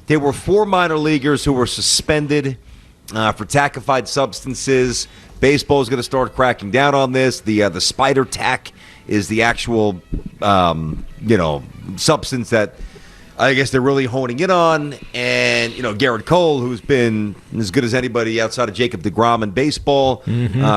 There were 4 minor leaguers who were suspended for tactified substances. Baseball is going to start cracking down on this. The spider tack is the actual, substance that I guess they're really honing in on. And, Gerrit Cole, who's been as good as anybody outside of Jacob deGrom in baseball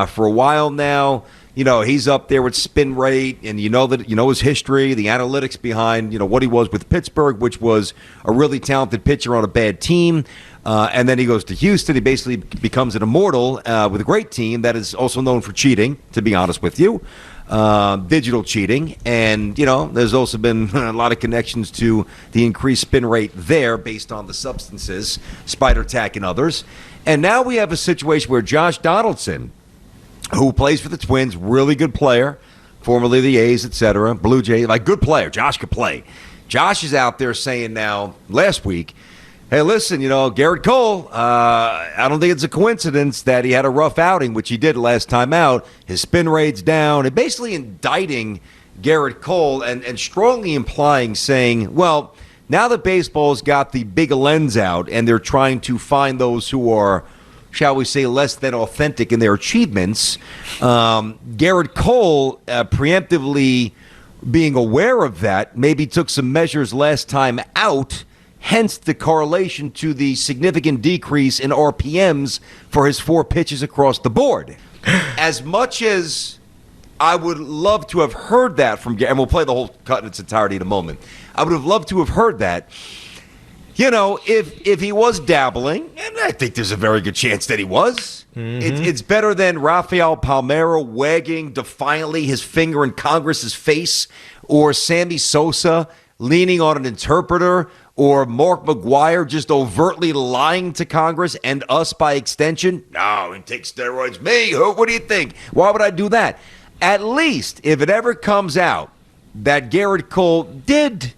for a while now, he's up there with spin rate, and his history, the analytics behind, what he was with Pittsburgh, which was a really talented pitcher on a bad team. And then he goes to Houston. He basically becomes an immortal with a great team that is also known for cheating, to be honest with you. Digital cheating. And, there's also been a lot of connections to the increased spin rate there based on the substances, spider tack and others. And now we have a situation where Josh Donaldson, who plays for the Twins, really good player, formerly the A's, etc., Blue Jays, good player. Josh could play. Josh is out there saying now, last week, hey, listen, Gerrit Cole, I don't think it's a coincidence that he had a rough outing, which he did last time out. His spin rate's down, and basically indicting Gerrit Cole and strongly implying, saying, well, now that baseball's got the big lens out and they're trying to find those who are, shall we say, less than authentic in their achievements, Gerrit Cole preemptively being aware of that maybe took some measures last time out, hence the correlation to the significant decrease in RPMs for his 4 pitches across the board. As much as I would love to have heard that from Gerrit, and we'll play the whole cut in its entirety in a moment, I would have loved to have heard that. If he was dabbling, and I think there's a very good chance that he was, it's better than Rafael Palmeiro wagging defiantly his finger in Congress's face, or Sammy Sosa leaning on an interpreter, or Mark McGwire just overtly lying to Congress and us by extension. No, he takes steroids. Me? What do you think? Why would I do that? At least, if it ever comes out that Gerrit Cole did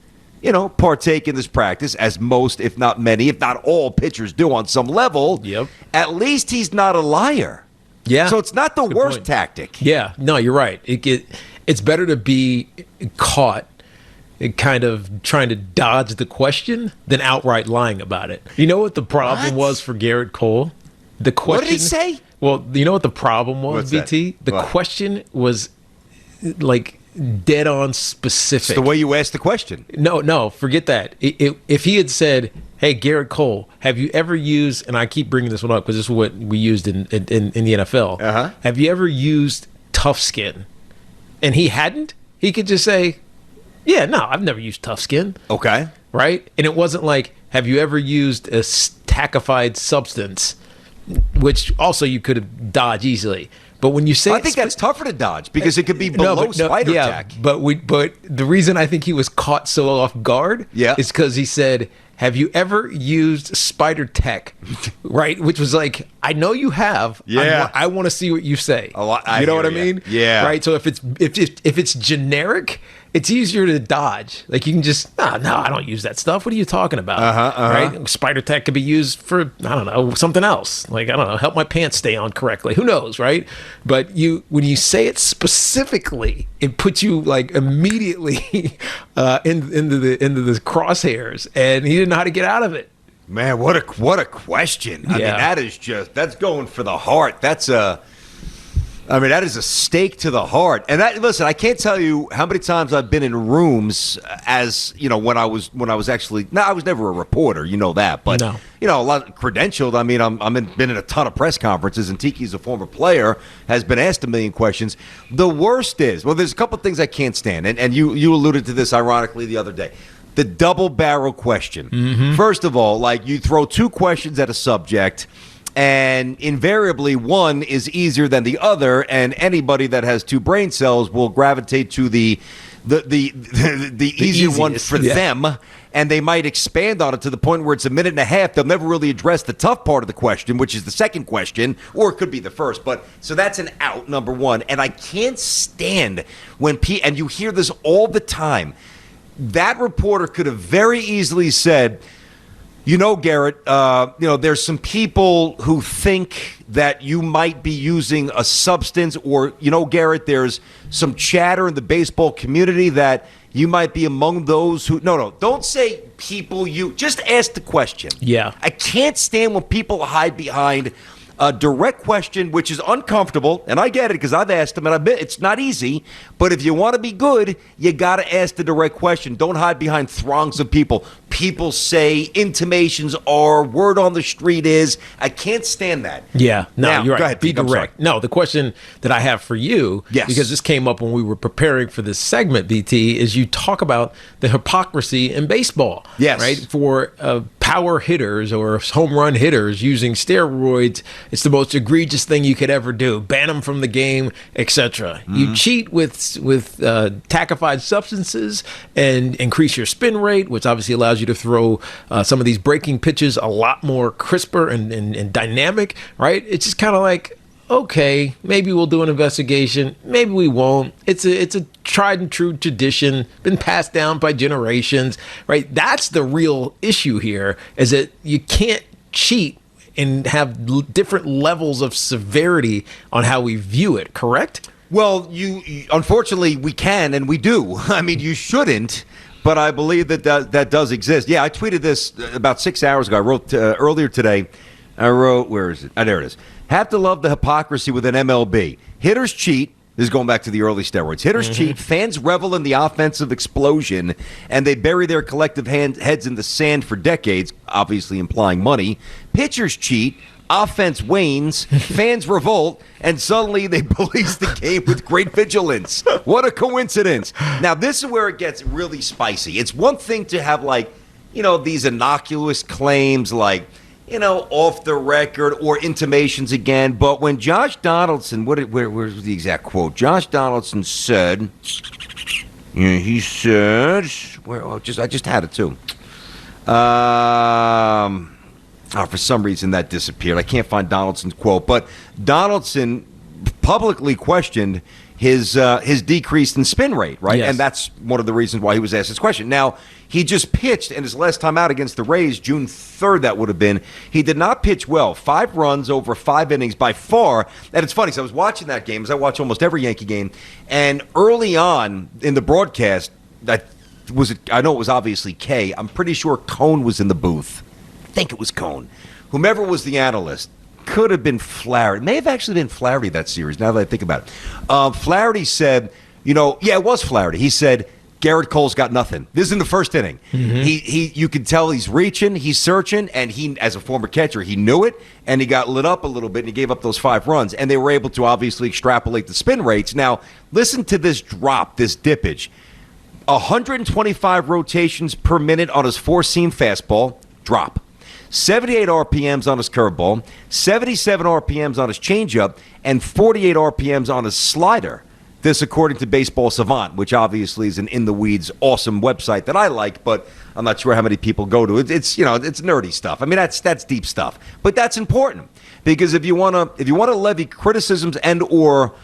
partake in this practice, as most, if not many, if not all pitchers do on some level, at least he's not a liar. Yeah. So it's not the worst tactic. Yeah. No, you're right. It's better to be caught kind of trying to dodge the question than outright lying about it. You know what the problem was for Gerrit Cole? The question. What did he say? Well, you know what the problem was, BT? The question was dead on specific. It's the way you asked the question. No, forget that. If he had said, hey, Gerrit Cole, have you ever used, and I keep bringing this one up because this is what we used in the NFL. Have you ever used Tough Skin? And he hadn't, he could just say, yeah, no, I've never used Tough Skin. Okay. Right? And it wasn't like, have you ever used a tactified substance, which also you could have dodged easily. But when you say, I think that's tougher to dodge because it could be below spider tack. But the reason I think he was caught so off guard is because he said, have you ever used spider tack? Right? Which was like, I know you have. Yeah. I want to see what you say. You know what I mean? Yeah. Right? So if it's generic, it's easier to dodge. Like you can just, no, I don't use that stuff. What are you talking about? Right? Spider tack could be used for, I don't know, something else. Like, I don't know, help my pants stay on correctly. Who knows, right? But when you say it specifically, it puts you like immediately into the crosshairs, and he didn't know how to get out of it. Man, what a question. I mean, that's going for the heart. That is a stake to the heart. And listen, I can't tell you how many times I've been in rooms as, when I was actually, I was never a reporter, that, but a lot credentialed. I mean, been in a ton of press conferences, and Tiki's a former player, has been asked a million questions. The worst is, there's a couple things I can't stand, and you alluded to this ironically the other day. The double barrel question. First of all, you throw 2 questions at a subject, and invariably one is easier than the other, and anybody that has 2 brain cells will gravitate to the easier one for them, and they might expand on it to the point where it's a minute and a half. They'll never really address the tough part of the question, which is the second question, or it could be the first. But so that's an out, number one. And I can't stand when and you hear this all the time. That reporter could have very easily said, Garrett, there's some people who think that you might be using a substance, or, Garrett, there's some chatter in the baseball community that you might be among those who. No, don't say people you. Just ask the question. Yeah. I can't stand when people hide behind a direct question, which is uncomfortable, and I get it because I've asked them, and I admit it's not easy. But if you want to be good, you got to ask the direct question. Don't hide behind throngs of people. People say, intimations are, word on the street is. I can't stand that. Yeah, no, now, you're right. Go ahead, be Pete, direct. No, the question that I have for you, because this came up when we were preparing for this segment, BT, is you talk about the hypocrisy in baseball. Yes. Right? For power hitters or home run hitters using steroids, it's the most egregious thing you could ever do. Ban them from the game, etc. You cheat with tactified substances and increase your spin rate, which obviously allows you to throw some of these breaking pitches a lot more crisper and dynamic, right? It's just kind of like, okay, maybe we'll do an investigation, maybe we won't. It's a tried and true tradition, been passed down by generations, right? That's the real issue here, is that you can't cheat and have different levels of severity on how we view it, correct? Well, you unfortunately, we can and we do. I mean, you shouldn't, but I believe that does exist. Yeah, I tweeted this about 6 hours ago. I wrote earlier today. I wrote, where is it? Oh, there it is. Have to love the hypocrisy within MLB. Hitters cheat. This is going back to the early steroids. Hitters cheat, fans revel in the offensive explosion, and they bury their collective heads in the sand for decades, obviously implying money. Pitchers cheat, offense wanes, fans revolt, and suddenly they police the game with great vigilance. What a coincidence. Now, this is where it gets really spicy. It's one thing to have, like, these innocuous claims like, off the record or intimations again. But when Josh Donaldson, where's the exact quote? Josh Donaldson said, he said, I just had it too. For some reason that disappeared. I can't find Donaldson's quote. But Donaldson publicly questioned his decrease in spin rate, right? Yes. And that's one of the reasons why he was asked this question. Now, he just pitched, and his last time out against the Rays, June 3rd, that would have been. He did not pitch well. 5 runs over 5 innings by far. And it's funny, because I was watching that game, as I watch almost every Yankee game, and early on in the broadcast, I know it was obviously Kay. I'm pretty sure Cone was in the booth. I think it was Cone. Whomever was the analyst. Could have been Flaherty. It may have actually been Flaherty that series, now that I think about it. Flaherty said, it was Flaherty. He said, Garrett Cole's got nothing. This is in the first inning. You can tell he's reaching, he's searching, and he, as a former catcher, he knew it, and he got lit up a little bit, and he gave up those 5 runs. And they were able to obviously extrapolate the spin rates. Now, listen to this drop, this dippage. 125 rotations per minute on his 4-seam fastball, drop. 78 RPMs on his curveball, 77 RPMs on his changeup, and 48 RPMs on his slider. This according to Baseball Savant, which obviously is an in-the-weeds awesome website that I like, but I'm not sure how many people go to it. It's it's nerdy stuff. I mean, that's deep stuff. But that's important, because if you want to levy criticisms and or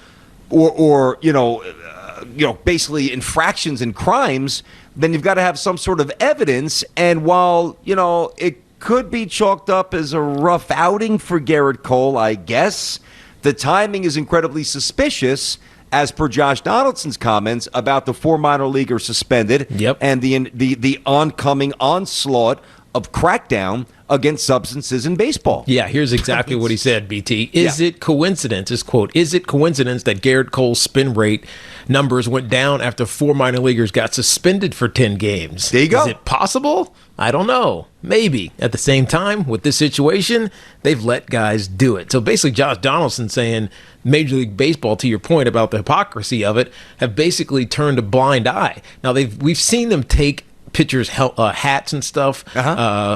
basically infractions and crimes, then you've got to have some sort of evidence. And while it could be chalked up as a rough outing for Gerrit Cole, I guess, the timing is incredibly suspicious, as per Josh Donaldson's comments about the 4 minor leaguers suspended, and the oncoming onslaught of crackdown against substances in baseball. Yeah, here's exactly what he said, BT. Is it coincidence, his quote, is it coincidence that Garrett Cole's spin rate numbers went down after 4 minor leaguers got suspended for 10 games? There you go. Is it possible? I don't know. Maybe. At the same time, with this situation, they've let guys do it. So basically, Josh Donaldson saying Major League Baseball, to your point about the hypocrisy of it, have basically turned a blind eye. Now, we've seen them take pitchers' hats and stuff.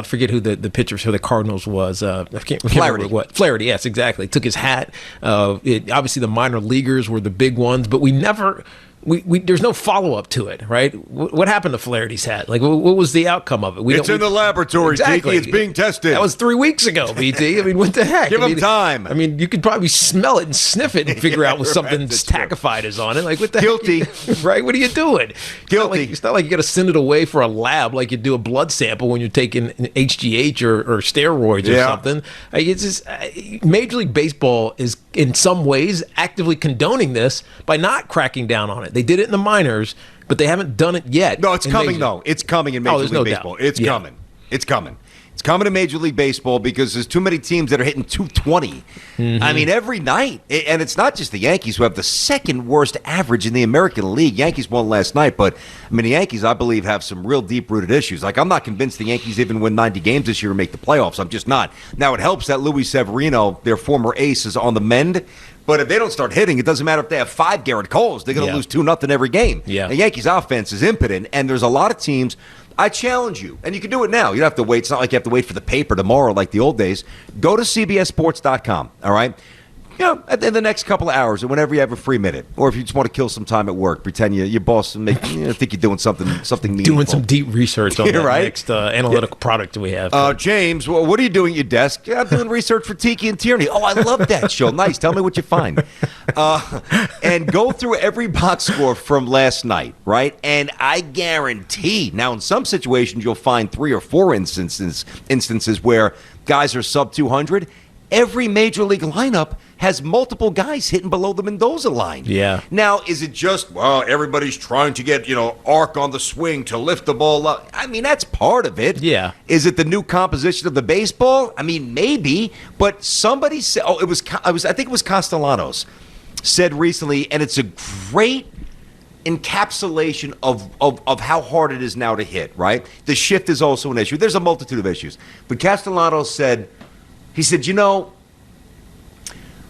Forget who the pitcher for the Cardinals was. I can't remember what. Flaherty, yes, exactly. Took his hat. Obviously, the minor leaguers were the big ones, but we never. There's no follow-up to it, right? What happened to Flaherty's hat? Like, what was the outcome of it? It's in the laboratory, exactly. Tiki. It's being tested. That was 3 weeks ago, BT. I mean, what the heck? Give him time. I mean, you could probably smell it and sniff it and figure out what something's tackified is on it. Like, what the Guilty. heck? Right? What are you doing? Guilty. It's not like you got to send it away for a lab like you do a blood sample when you're taking HGH or steroids or something. It's just, Major League Baseball is, in some ways, actively condoning this by not cracking down on it. They did it in the minors. but they haven't done it yet. No, it's coming, though. It's coming in Major League Baseball. It's coming. It's coming. It's coming to Major League Baseball because there's too many teams that are hitting 220. I mean, every night. And it's not just the Yankees who have the second worst average in the American League. Yankees won last night, but, I mean, the Yankees, I believe, have some real deep-rooted issues. Like, I'm not convinced the Yankees even win 90 games this year and make the playoffs. I'm just not. Now, it helps that Luis Severino, their former ace, is on the mend. But if they don't start hitting, it doesn't matter if they have 5 Gerrit Coles. They're going to lose 2-0 every game. Yeah. The Yankees' offense is impotent, and there's a lot of teams. I challenge you, and you can do it now. You don't have to wait. It's not like you have to wait for the paper tomorrow like the old days. Go to CBSSports.com, all right? You know, in the next couple of hours or whenever you have a free minute, or if you just want to kill some time at work, pretend your boss and think you're doing something meaningful. Doing some deep research on that next analytical product we have. James, what are you doing at your desk? I'm doing research for Tiki and Tierney. Oh, I love that show. Nice. Tell me what you find. And go through every box score from last night, right? And I guarantee, now in some situations you'll find 3 or 4 instances where guys are sub 200. Every major league lineup has multiple guys hitting below the Mendoza line. Yeah. Now, is it just, well, everybody's trying to get, arc on the swing to lift the ball up? I mean, that's part of it. Yeah. Is it the new composition of the baseball? I mean, maybe. But somebody said, I think it was Castellanos said recently, and it's a great encapsulation of how hard it is now to hit, right? The shift is also an issue. There's a multitude of issues. But Castellanos said,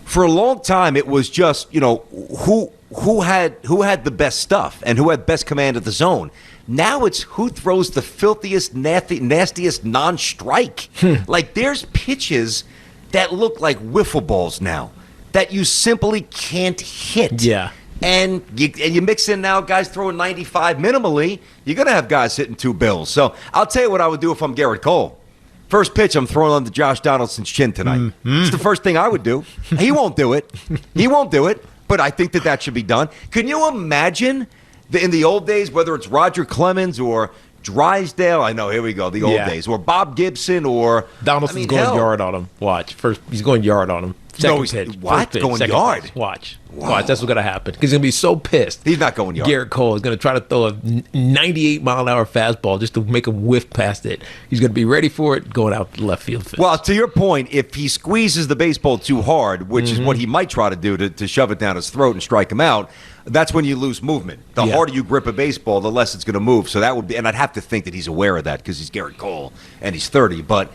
for a long time it was just, who had the best stuff and who had best command of the zone. Now it's who throws the filthiest, nastiest non-strike. Like there's pitches that look like wiffle balls now that you simply can't hit. Yeah. And you mix in now guys throwing 95 minimally, you're going to have guys hitting 2 bills. So I'll tell you what I would do if I'm Gerrit Cole. First pitch, I'm throwing on the Josh Donaldson's chin tonight. It's the first thing I would do. He won't do it. But I think that should be done. Can you imagine in the old days, whether it's Roger Clemens or Drysdale, I know, here we go, the old days, or Bob Gibson or Donaldson's going yard on him. Watch. First, he's going yard on him. Second pitch. What? Pitch, going yard? Pitch. Watch. Watch. That's what's going to happen. He's going to be so pissed. He's not going yard. Gerrit Cole is going to try to throw a 98-mile-an-hour fastball just to make him whiff past it. He's going to be ready for it going out the left field fence. Well, to your point, if he squeezes the baseball too hard, which is what he might try to do to shove it down his throat and strike him out, that's when you lose movement. The harder you grip a baseball, the less it's going to move. So that would be, and I'd have to think that he's aware of that because he's Gerrit Cole and he's 30. But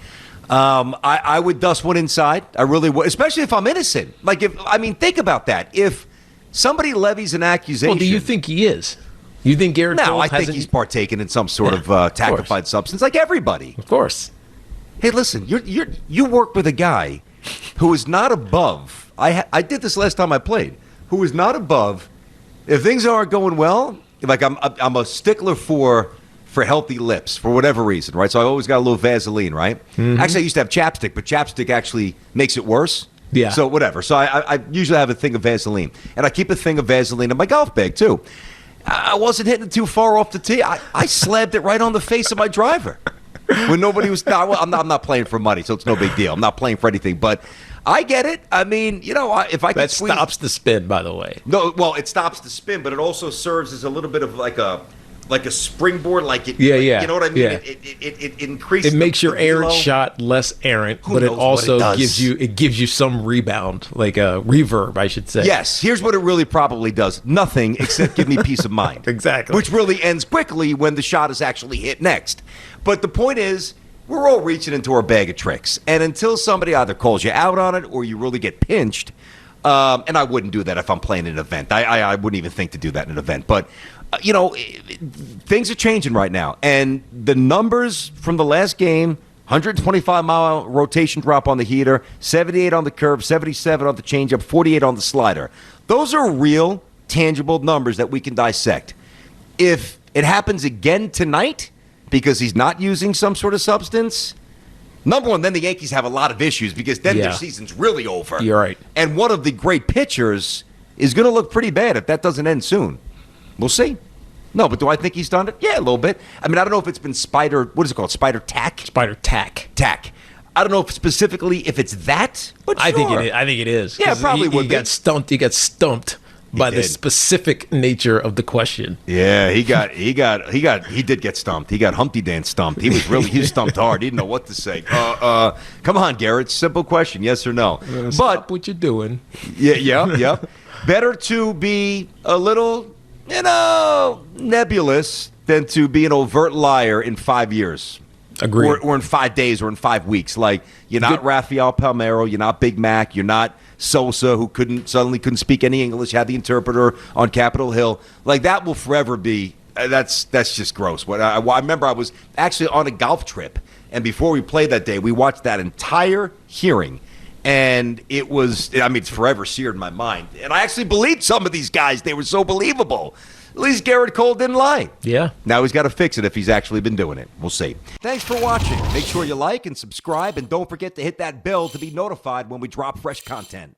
I would dust one inside. I really would, especially if I'm innocent. Think about that. If somebody levies an accusation. Well, do you think he is? You think Gerrit Cole No, I think he's partaken in some sort of tactified substance, like everybody. Of course. Hey, listen, you work with a guy who is not above. I did this last time I played. Who is not above. If things aren't going well, like I'm a stickler for healthy lips for whatever reason, right? So I always got a little Vaseline, right? Actually, I used to have chapstick, but chapstick actually makes it worse. Yeah. So whatever. So I usually have a thing of Vaseline, and I keep a thing of Vaseline in my golf bag too. I wasn't hitting it too far off the tee. I slapped it right on the face of my driver when nobody was. No, I'm not playing for money, so it's no big deal. I'm not playing for anything, but I get it. I mean, if I that stops the spin, by the way. No, well, it stops the spin, but it also serves as a little bit of like a springboard, yeah. You know what I mean? Yeah. It increases. It makes your errant shot less errant, but it also gives you some rebound, like a reverb, I should say. Yes. Here's what it really probably does: nothing except give me peace of mind. Exactly. Which really ends quickly when the shot is actually hit next. But the point is, we're all reaching into our bag of tricks, and until somebody either calls you out on it or you really get pinched, and I wouldn't do that if I'm playing an event. I wouldn't even think to do that in an event, but. Things are changing right now. And the numbers from the last game, 125-mile rotation drop on the heater, 78 on the curve, 77 on the changeup, 48 on the slider. Those are real, tangible numbers that we can dissect. If it happens again tonight because he's not using some sort of substance, number one, then the Yankees have a lot of issues because then their season's really over. You're right. And one of the great pitchers is going to look pretty bad if that doesn't end soon. We'll see. No, but do I think he's done it? Yeah, a little bit. I mean, I don't know if it's been what is it called? Spider tack? Spider tack. Tack. I don't know if it's that, but sure. I think it is. Yeah, probably would he be. got stumped. He got stumped by the specific nature of the question. Yeah, he did get stumped. He got Humpty Dance stumped. He was stumped hard. He didn't know what to say. Come on, Garrett. Simple question, yes or no? Stop what you're doing. Yeah. Better to be a little, nebulous than to be an overt liar in 5 years. Agreed. Or in 5 days or in 5 weeks. Like, you're not Rafael Palmeiro, you're not Big Mac, you're not Sosa, who suddenly couldn't speak any English, had the interpreter on Capitol Hill. Like, that will forever be, that's just gross. I remember I was actually on a golf trip, and before we played that day, we watched that entire hearing. And it was, it's forever seared in my mind. And I actually believed some of these guys. They were so believable. At least Gerrit Cole didn't lie. Yeah. Now he's got to fix it if he's actually been doing it. We'll see. Thanks for watching. Make sure you like and subscribe, and don't forget to hit that bell to be notified when we drop fresh content.